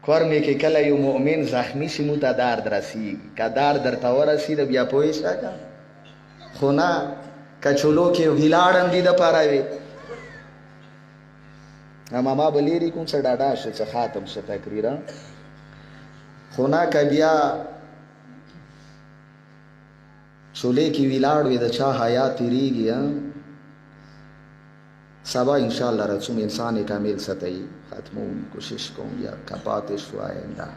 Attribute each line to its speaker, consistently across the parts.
Speaker 1: کورمې کې کله یو مؤمن زخمی شي مو ته درد رسیږي که درد درته ورسېده بیا پوه شه که خو نه کچولو کې ویلاړم دي دپاره وي ماما به لیرې کوم څه ډاډا شه څه خاتم شه تقریرا خو نه که بیا چولې کې ویلاړ وي د چا حیا تېرېږي سبا انشاءالله رسوم انسان کامل سطحی ختمون کوشش کوم یا کپاتې شو آینده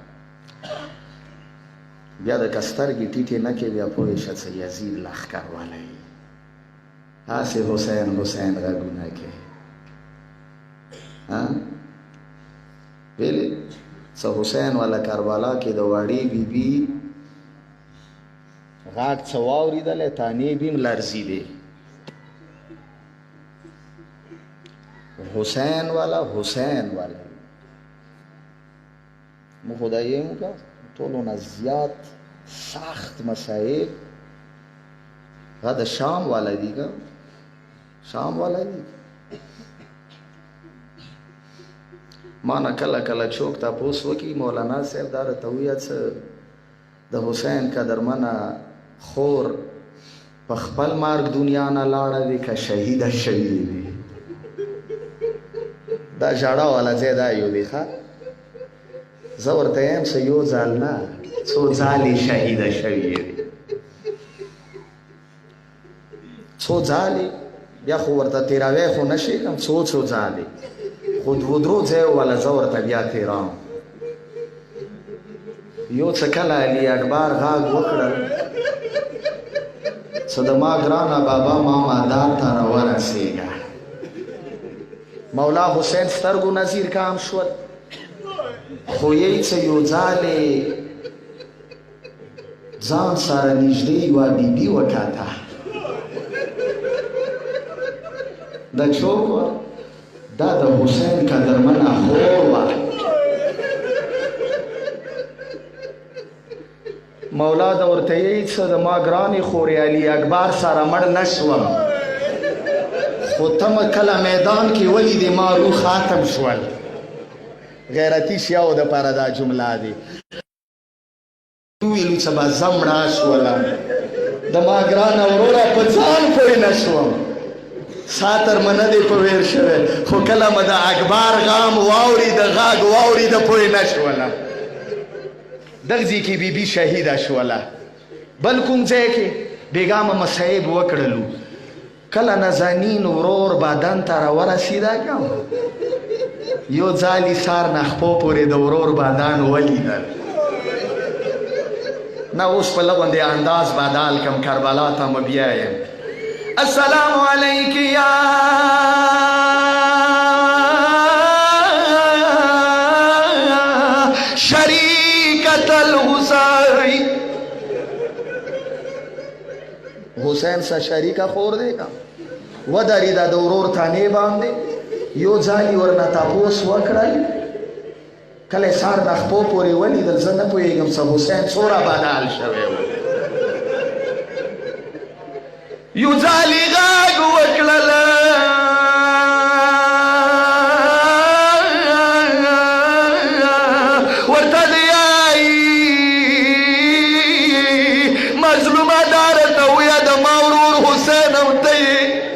Speaker 1: بیا د کسترګې ټیټې نه کې بیا پوه شه څه یزید لښکر والی هسې حسین حسین غږونه کې ویلې څه حسین والا کربلا کې د وړې بیبي غاټ څه واورېدلی تانې بیم لرزېدې حسین والا مو خدایې مو که ټولو نه زیات سخت مصایب هغه د شام والا دي که شام والا دي ما نه کله کله څوک تپوس وکړي مولانا صاحب دا راته ووایه څه د حسین قدرمنه خور په خپل مرګ دنیا نه لاړه وي که شهیده شوې وي دا ژړا والا ځای دا یو دی ښه زه ورته یم څه یو ځل نه څو ځالې شهیده شوې وي څو ځالې بیا خو ورته تېروی خو نه شي کوم څو ځالې خو دوه درو ځای والا زه ورته بیا تېروم یو څه کله علي اکبر غږ وکړل څه د ما ګرانه بابا ما مادار ته راورسېږه مولا حسین سترګو نظیر کام شول خو یې څه یو ځالې ځان سره نږدې یوه بیبي وکاته دا څوک وه دا د حسین قدرمنه خور وه مولا د ورته یې څه د ما ګرانې خورې علي اکبر سره مړ نه شوم خو ته کله میدان کې ولیدې ما روح ختم شول غیرتي شیاو دپاره دا جمله دی وویلو څه به زه مړه شولم د ما ګرانه وروره په ځان پوه نه شوم ساتر مه نه دی په ویر شوی خو کله مې د اکبر غام واورېد غږ واورېده پوه نه شولم دغه ځای کې بیبي شهیده شوله بل کوم ځای کې بېګامه مصایب وکړلو کله نازنین ورور بدن ته راورسېده که یو ځالې سار نه خپو پورې د ورور بدن ولیدل نه اوس په لغوندې انداز بدل کم کربلا ته مو بیایم السلام علیک یا شریکت الحسین حسین سره شریکه خور دی که ودرېده د ورور تانې باندې یو ځالې ورنه تپوس وکړل کله یې سار د خپو پورې ولیدل زه نه پوهېږم څه حسین څومره بدل شوی و یو ځالې غږ وکړله ورته دی مظلومه دا راته ویه د ما ورور حسین او ته یې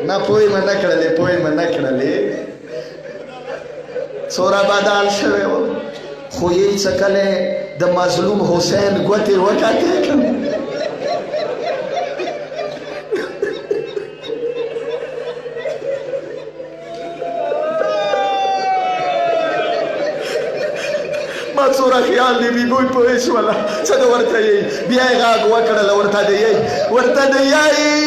Speaker 1: نه پوی مې نه کړلې پوی مې نه کړلې څومره بدل شوی و خو یې څه کله د مظلوم حسین ګوتې وکتې که ما څومره خیال دی بیبوی پوه شوله څه د ورته یې بیا یې غږ وکړله ورته د یی ورته د یی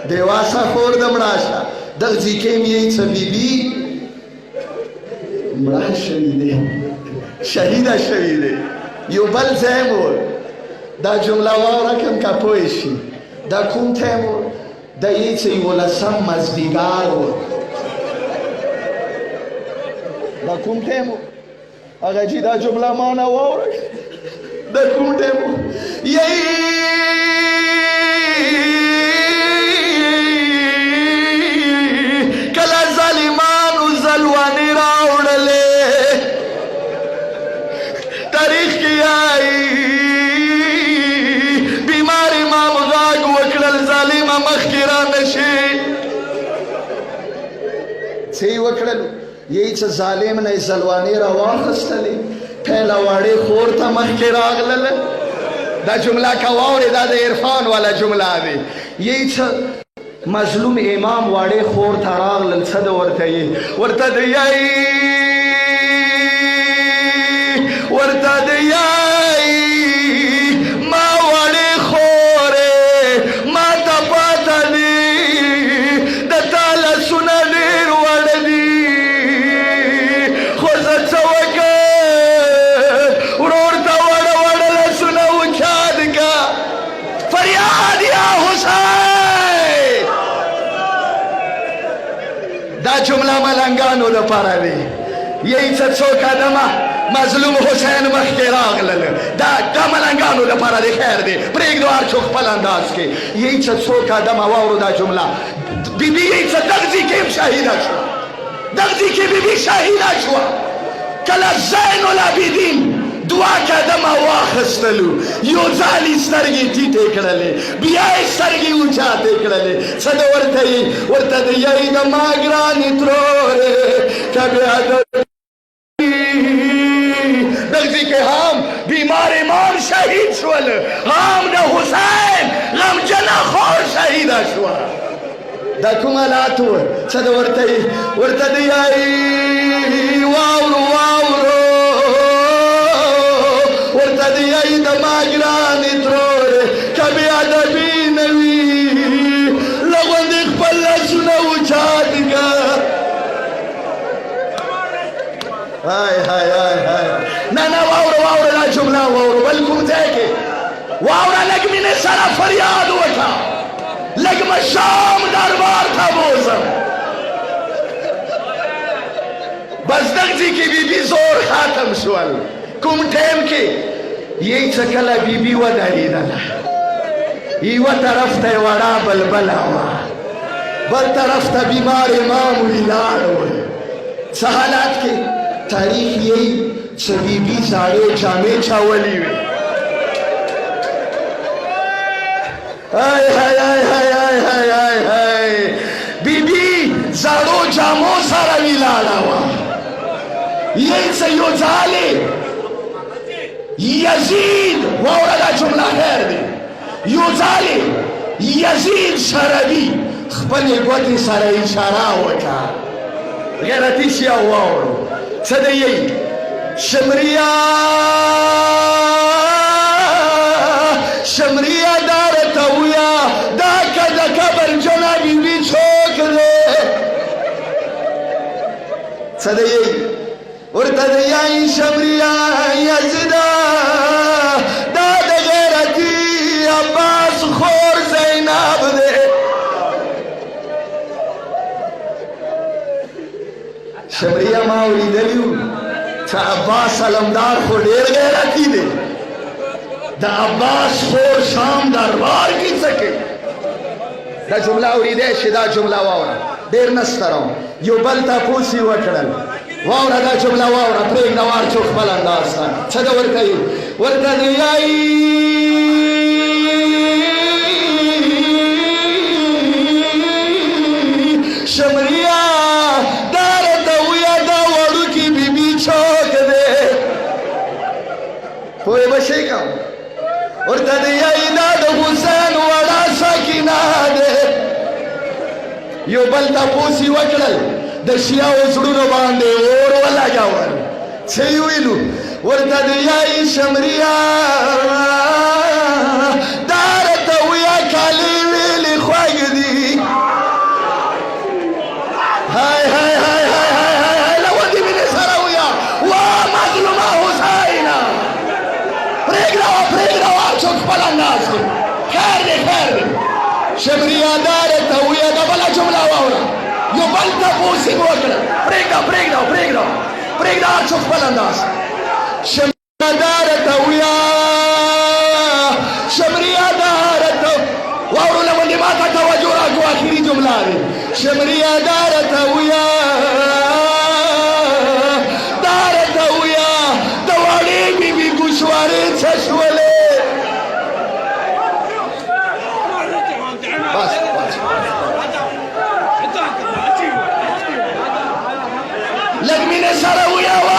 Speaker 1: دیواسه خور د مړه شه دغه ځای کې مې یې څه بیبي مړه شوي دی شهیده شوي دی یو بل ځای مو دا جمله واوره کم که پوه شي دا کوم ټایم و د یې څه یولسم مازدیګر و دا کوم ټایم و هغه چې دا جمله معنا واورئ د کوم ټیم کله ظالمانو ظلوانې راوړلې تاریخ کې آئی بیمار امام غاګ وکړل ظالمه مخکې را نشي څه یې وکړل یې څه ظالم نه ظلوانې را واخیستلې پهله واړې خور ته مخکې راغلل دا جمله که واورې دا د عرفان والا جمله دی یې څه مظلوم امام واړې خور ته راغلل څه د ورته یې ورته د ورته د ما وړې خورې ما ته پاته دي د تا لاسونه ډېر وړه دي خو زه څه وکړم ورور ته وړه وړه لاسونه اوچات که فریاد یا حسین دا جمله ملنګانو دپاره دی یې څه څو قدمه مظلوم حسین مخکې راغلل دا ملنګانو لپاره د خیر دی پرېږدو هر څوک خپل انداز کې یې څه څو قدمه واورو دا جمله بیبي یې څه دغځي کې هم شهیده شوه دغځي کې بیبي شهیده شوه کله زین العابدین دوه قدمه واخیستلو یو ځل یې سترګې ټیټې کړلې بیا یې سترګې اوچاتې کړلې څه د ورته یې ورته د یې د ما ګرانې ترورې که بیا دغزی که هم بیمار امام شهید شول هم د حسین غمجنه خور شهیده شوه دا کوم حالات و څه د ورته د واورو ورته د د ما ګرانې ترورې که بې ادبي نه وي له غوندې خپل لاسونه اوچات که هاي هاي هاي هاي نه واوره دا جمله واوره بل کوم ځای کې واوره لږ مینې سره فریاد وکړه لږ مشام دربار ته بوځم بس دغځي کې بیبي زور ختم شول کوم ټیم کې یې څه کله بیبي ودرېدله یوه طرف ته یې وړه بلبله وه بل طرف ته بیمار امام ولاړ و څه حالات کې تاریخ یې څه بیبي زاړې جامې چاولې وې هاي هاي هاي هاي هاي هاي هاي هاي بیبي زاړو جامو سره ولاړه وه یې څه یو ځالې یزید واوره دا جمله خیر دی یو ځالې یزید شربي خپلې ګوتې سره اشاره وکړه غیرتي شیه واورو څه دی یې شمریا دارته ویا دا که د کبر جنه بیبي څوک دی څه دی یې ورته دی یې شمریا یزده دا د غیرتي عباس خور زینب دی شمریا ما ولیدلی و چې عباس علمدار خو ډېر غیرتي دی د عباس خور شام دربار کې څه کوي دا جمله اورېدی شي دا جمله واوره ډېر نه ستروم یو بل تپوس یې وکړل واوره دا جمله واوره پرېږده وار څوک خپل انداز ته څه ده ورته یې ورته د شمریا پوه به شئ که ورته د یې دا د حسین وړه سکینه دی یو بل تپوس یې وکړل د شیعو زړونو باندې اور ولګول څه یې ویلو ورته د یې شمریا دا راته ویه کالي ویلې خوږ دي هاي هاي هاي هاي هاي هاي له ودې مینې سره ویه وا مظلومه حسینه پرېږده هر څوک خپل انداز کې خیر دی شمریا داره ته ویه د بله جمله واوره یو بل تپوس یې وکړه پرېږده هر څوک خپل انداز شمریادار ته ویا شمریادار ته واورو لمنې ما ته توجه راکړو اخري جمله دی شمریادار ته ویا دار ته ویا د وړې بیبي ګوشوارې څه شولې بس لږ مینې سره ویا